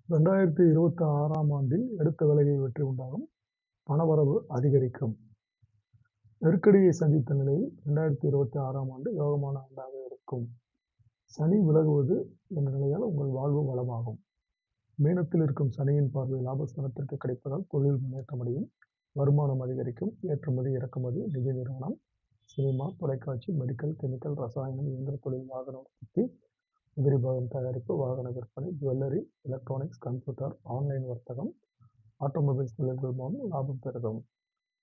2026ஆம் ஆண்டில் எடுத்த வேலைகளில் வெற்றி உண்டாகும். பணவரவு அதிகரிக்கும். நெருக்கடியை சந்தித்த நிலையில் 2026ஆம் ஆண்டு யோகமான ஆண்டாக இருக்கும். சனி விலகுவது என்ற நிலையால் உங்கள் வாழ்வு வளமாகும். மீனத்தில் இருக்கும் சனியின் பார்வை லாபஸ்தானத்திற்கு கிடைப்பதால் தொழில் முன்னேற்றமடையும். வருமானம் அதிகரிக்கும். ஏற்றுமதி, இறக்குமதி, நிதி நிறுவனம், சினிமா, தொலைக்காட்சி, மெடிக்கல், கெமிக்கல், ரசாயனம், இயந்திர தொழில், வாகன உற்பத்தி, உதிரி பாகம் தயாரிப்பு, வாகன விற்பனை, ஜுவல்லரி, எலக்ட்ரானிக்ஸ், கம்ப்யூட்டர், ஆன்லைன் வர்த்தகம், ஆட்டோமொபைல்ஸ் தொழில்கள் மூலம் லாபம் பெருகும்.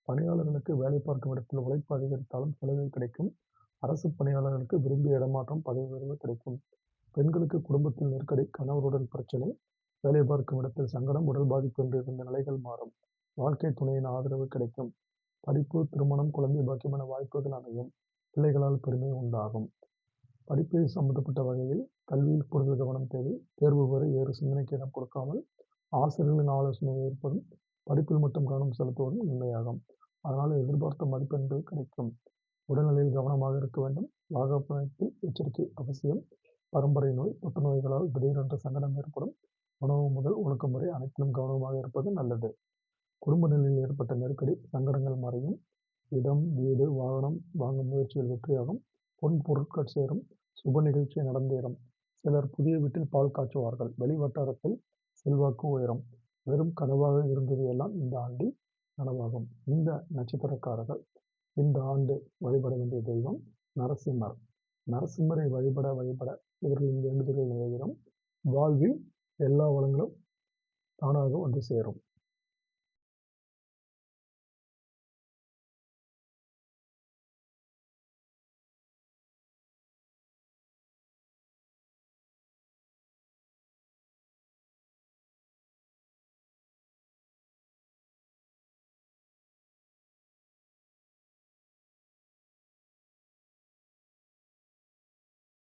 பணியாளர்களுக்கு வேலை பார்க்கும் இடத்தில் உழைப்பு அதிகரித்தாலும் சலுகை கிடைக்கும். அரசு பணியாளர்களுக்கு விரும்பிய இடமாற்றம், பதவி உயர்வு கிடைக்கும். பெண்களுக்கு குடும்பத்தில் நெருக்கடி, கணவருடன் பிரச்சனை, வேலை பார்க்கும் இடத்தில் சங்கடம், உடல் பாதிப்பு என்று இருந்த நிலைகள் மாறும். வாழ்க்கை துணையின் ஆதரவு கிடைக்கும். படிப்பு, திருமணம், குழந்தை பாக்கியம் என வாய்ப்புகள் அமையும். பிள்ளைகளால் பெருமை உண்டாகும். படிப்பு சம்பந்தப்பட்ட வகையில் கல்வியில் கூடுதல் கவனம் தேவை. தேர்வு வரை வேறு சிந்தனைக்கு இடம் கொடுக்காமல் ஆசிரியர்களின் ஆலோசனையை ஏற்பதும் படிப்பில் மட்டும் கவனம் செலுத்துவதும் நன்மையாகும். அதனால் எதிர்பார்த்த மதிப்பெண்கள் கிடைக்கும். உடல்நிலையில் கவனமாக இருக்க வேண்டும். வாகனத்தில் எச்சரிக்கை அவசியம். பரம்பரை நோய், தொற்று நோய்களால் திடீரென்று சங்கடம் ஏற்படும். உணவு முதல் ஒழுக்கம் வரை அனைத்திலும் கவனமாக இருப்பது நல்லது. குடும்ப நிலையில் ஏற்பட்ட நெருக்கடி, சங்கடங்கள் மறையும். இடம், வீடு, வாகனம் வாங்கும் முயற்சியில் வெற்றியாகும். பொன் பொருட்கள் சேரும். சுப நிகழ்ச்சி நடந்தேறும். சிலர் புதிய வீட்டில் பால் காய்ச்சுவார்கள். வெளி வட்டாரத்தில் செல்வாக்கு உயரும். வெறும் கனவாக இருந்தது எல்லாம் இந்த ஆண்டில் நனவாகும். இந்த நட்சத்திரக்காரர்கள் இந்த ஆண்டு வழிபட வேண்டிய தெய்வம் நரசிம்மர். நரசிம்மரை வழிபட இவர்களின் வேண்டுதல்கள் நிறைவேறும். வாழ்வில் எல்லா வளங்களும் தானாக வந்து சேரும்.